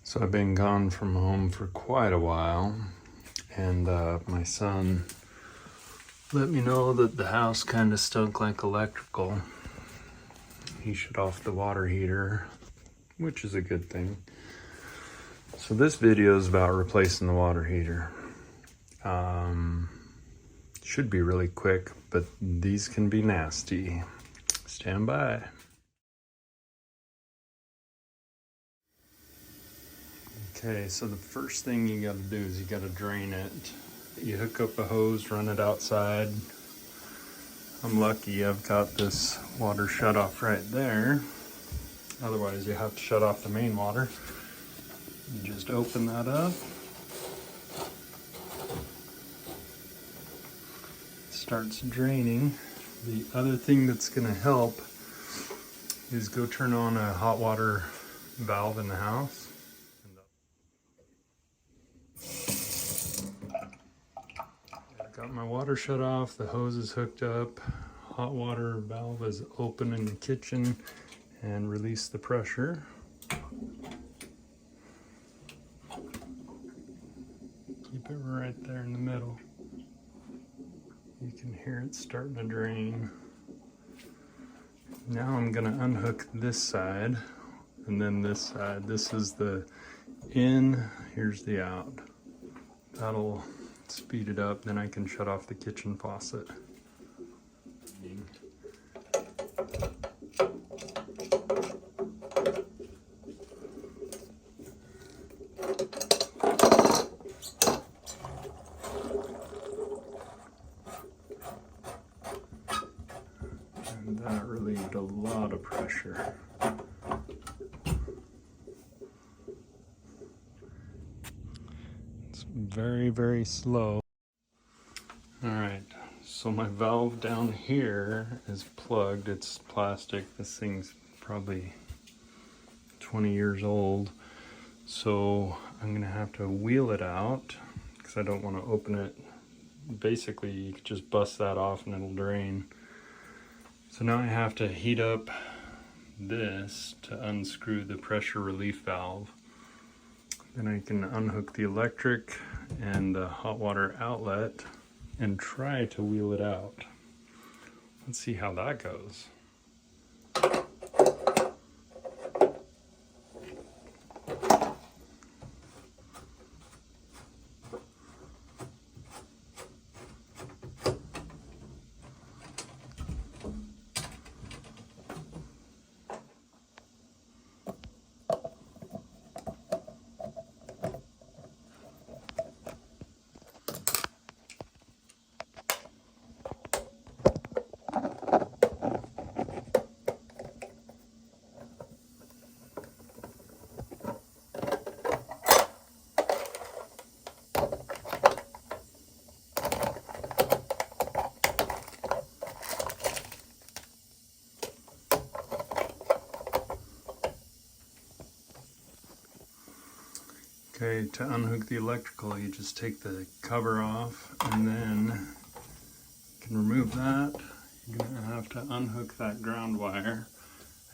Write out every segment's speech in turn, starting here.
So I've been gone from home for quite a while, and my son let me know that the house kind of stunk like electrical. He shut off the water heater, which is a good thing. So this video is about replacing the water heater. Should be really quick, but these can be nasty. Stand by. Okay, so the first thing you gotta do is you gotta drain it. You hook up a hose, run it outside. I'm lucky I've got this water shut off right there. Otherwise you have to shut off the main water. You just open that up. It starts draining. The other thing that's gonna help is go turn on a hot water valve in the house. Got my water shut off, the hose is hooked up, hot water valve is open in the kitchen, and release the pressure. Keep it right there in the middle. You can hear it starting to drain. Now I'm gonna unhook this side, and then this side. This is the in, here's the out. That'll speed it up, then I can shut off the kitchen faucet. And that relieved a lot of pressure. Very, very slow. All right, so my valve down here is plugged. It's plastic. This thing's probably 20 years old. So I'm gonna have to wheel it out because I don't want to open it. Basically, you could just bust that off and it'll drain. So now I have to heat up this to unscrew the pressure relief valve. Then I can unhook the electric and the hot water outlet and try to wheel it out. Let's see how that goes. Okay, to unhook the electrical, you just take the cover off and then you can remove that. You're gonna have to unhook that ground wire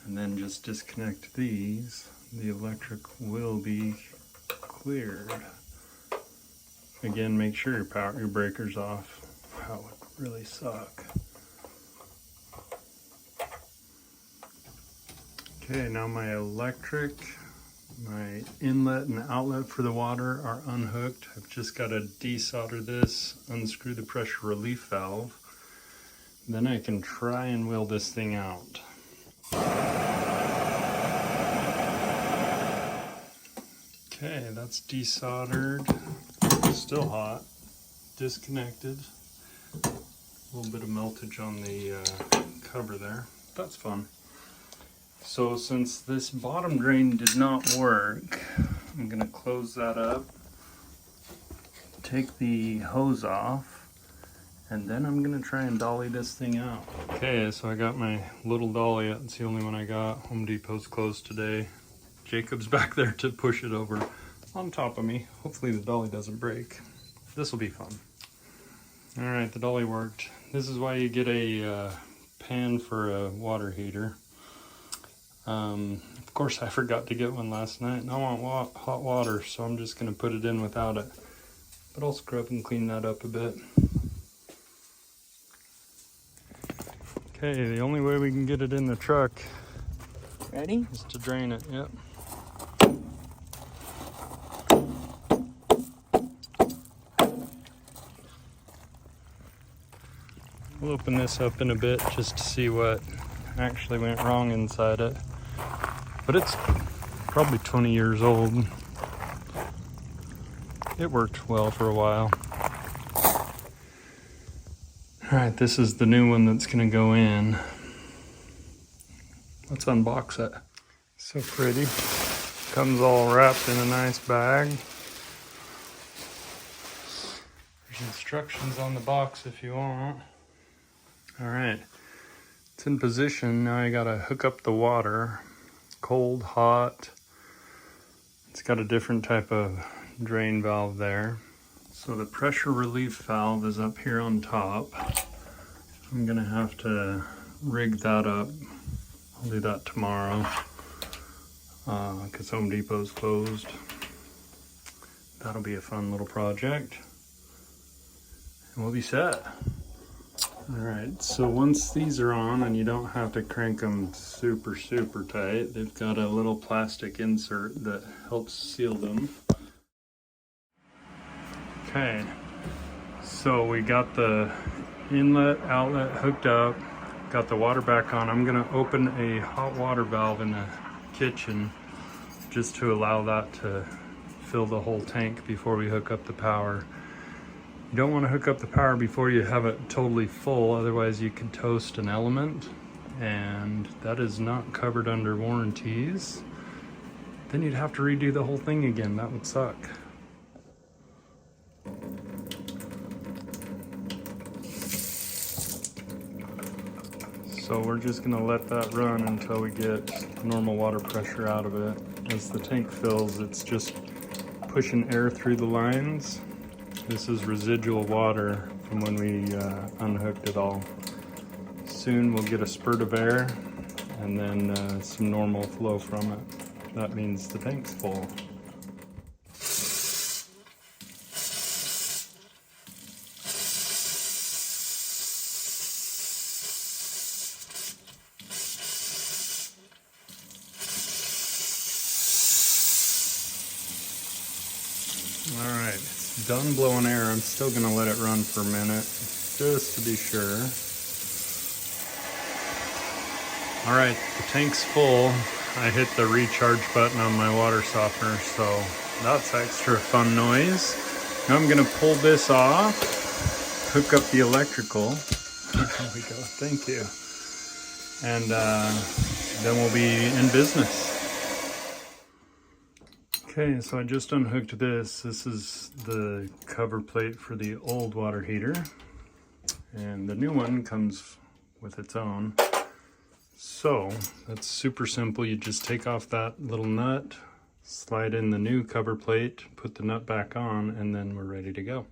and then just disconnect these. The electric will be cleared. Again, make sure your breaker's off. That would really suck. Okay, now my electric, my inlet and outlet for the water are unhooked. I've just got to desolder this, unscrew the pressure relief valve. Then I can try and wheel this thing out. Okay, that's desoldered. Still hot. Disconnected. A little bit of meltage on the cover there. That's fun. So since this bottom drain did not work, I'm gonna close that up, take the hose off, and then I'm gonna try and dolly this thing out. Okay, so I got my little dolly. It's the only one I got. Home Depot's closed today. Jacob's back there to push it over on top of me. Hopefully the dolly doesn't break. This will be fun. All right, the dolly worked. This is why you get a pan for a water heater. Of course, I forgot to get one last night, and I want hot water, so I'm just going to put it in without it. But I'll scrub and clean that up a bit. Okay, the only way we can get it in the truck Ready? is to drain it. Yep. We'll open this up in a bit just to see what actually went wrong inside it. But it's probably 20 years old. It worked well for a while. Alright, this is the new one that's gonna go in. Let's unbox it. So pretty. Comes all wrapped in a nice bag. There's instructions on the box if you want. Alright, it's in position. Now I gotta hook up the water. Cold, hot. It's got a different type of drain valve there. So the pressure relief valve is up here on top. I'm gonna have to rig that up. I'll do that tomorrow because Home Depot's closed. That'll be a fun little project. And we'll be set. Alright, so once these are on, and you don't have to crank them super tight, they've got a little plastic insert that helps seal them. Okay, so we got the inlet, outlet hooked up, got the water back on. I'm gonna open a hot water valve in the kitchen just to allow that to fill the whole tank before we hook up the power. You don't want to hook up the power before you have it totally full, otherwise you could toast an element, and that is not covered under warranties. Then you'd have to redo the whole thing again. That would suck. So we're just going to let that run until we get normal water pressure out of it. As the tank fills, it's just pushing air through the lines. This is residual water from when we unhooked it all. Soon we'll get a spurt of air and then some normal flow from it. That means the tank's full. Alright, it's done blowing air. I'm still going to let it run for a minute, just to be sure. Alright, the tank's full. I hit the recharge button on my water softener, so that's extra fun noise. Now I'm going to pull this off, hook up the electrical. There we go, thank you. And then we'll be in business. Okay, so I just unhooked this. This is the cover plate for the old water heater. And the new one comes with its own. So, that's super simple. You just take off that little nut, slide in the new cover plate, put the nut back on, and then we're ready to go.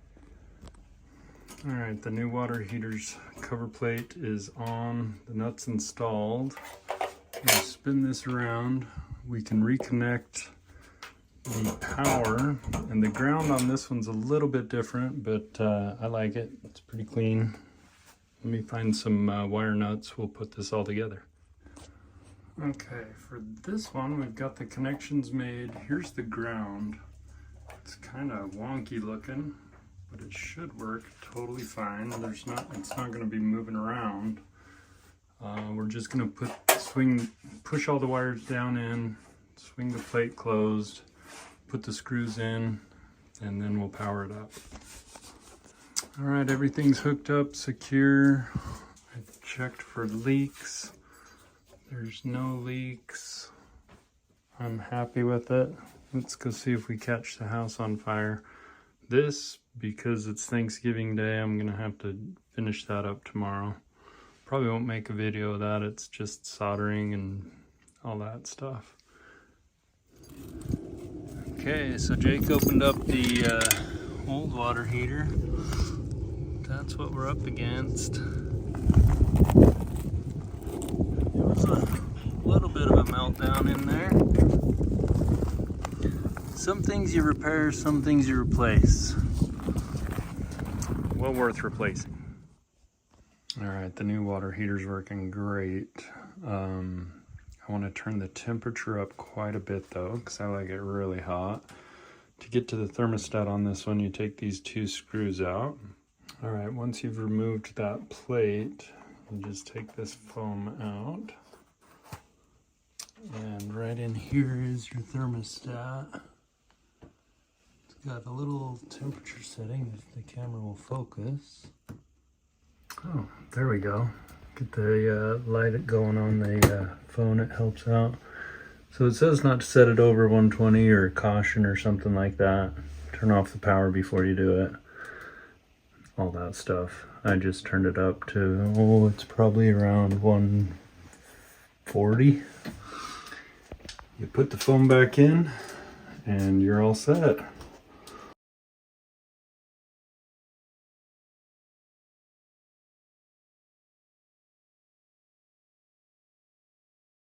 Alright, the new water heater's cover plate is on. The nut's installed. We'll spin this around. We can reconnect the power, and the ground on this one's a little bit different, but I like it. It's pretty clean. Let me find some wire nuts. We'll put this all together. Okay, for this one we've got the connections made. Here's the ground. It's kind of wonky looking, but it should work totally fine. It's not going to be moving around. We're just going to push all the wires down in, swing the plate closed, put the screws in, and then we'll power it up. All right, everything's hooked up, secure. I checked for leaks. There's no leaks. I'm happy with it. Let's go see if we catch the house on fire. This, because it's Thanksgiving Day, I'm gonna have to finish that up tomorrow. Probably won't make a video of that. It's just soldering and all that stuff. Okay, so Jake opened up the old water heater. That's what we're up against. It was a little bit of a meltdown in there. Some things you repair, some things you replace. Well worth replacing. All right, the new water heater's working great. I want to turn the temperature up quite a bit though, because I like it really hot. To get to the thermostat on this one, you take these two screws out. All right, once you've removed that plate, you just take this foam out. And right in here is your thermostat. It's got a little temperature setting if the camera will focus. Oh, there we go. Get the light going on the phone, it helps out. So it says not to set it over 120 or caution or something like that. Turn off the power before you do it. All that stuff. I just turned it up to, oh, it's probably around 140. You put the phone back in and you're all set.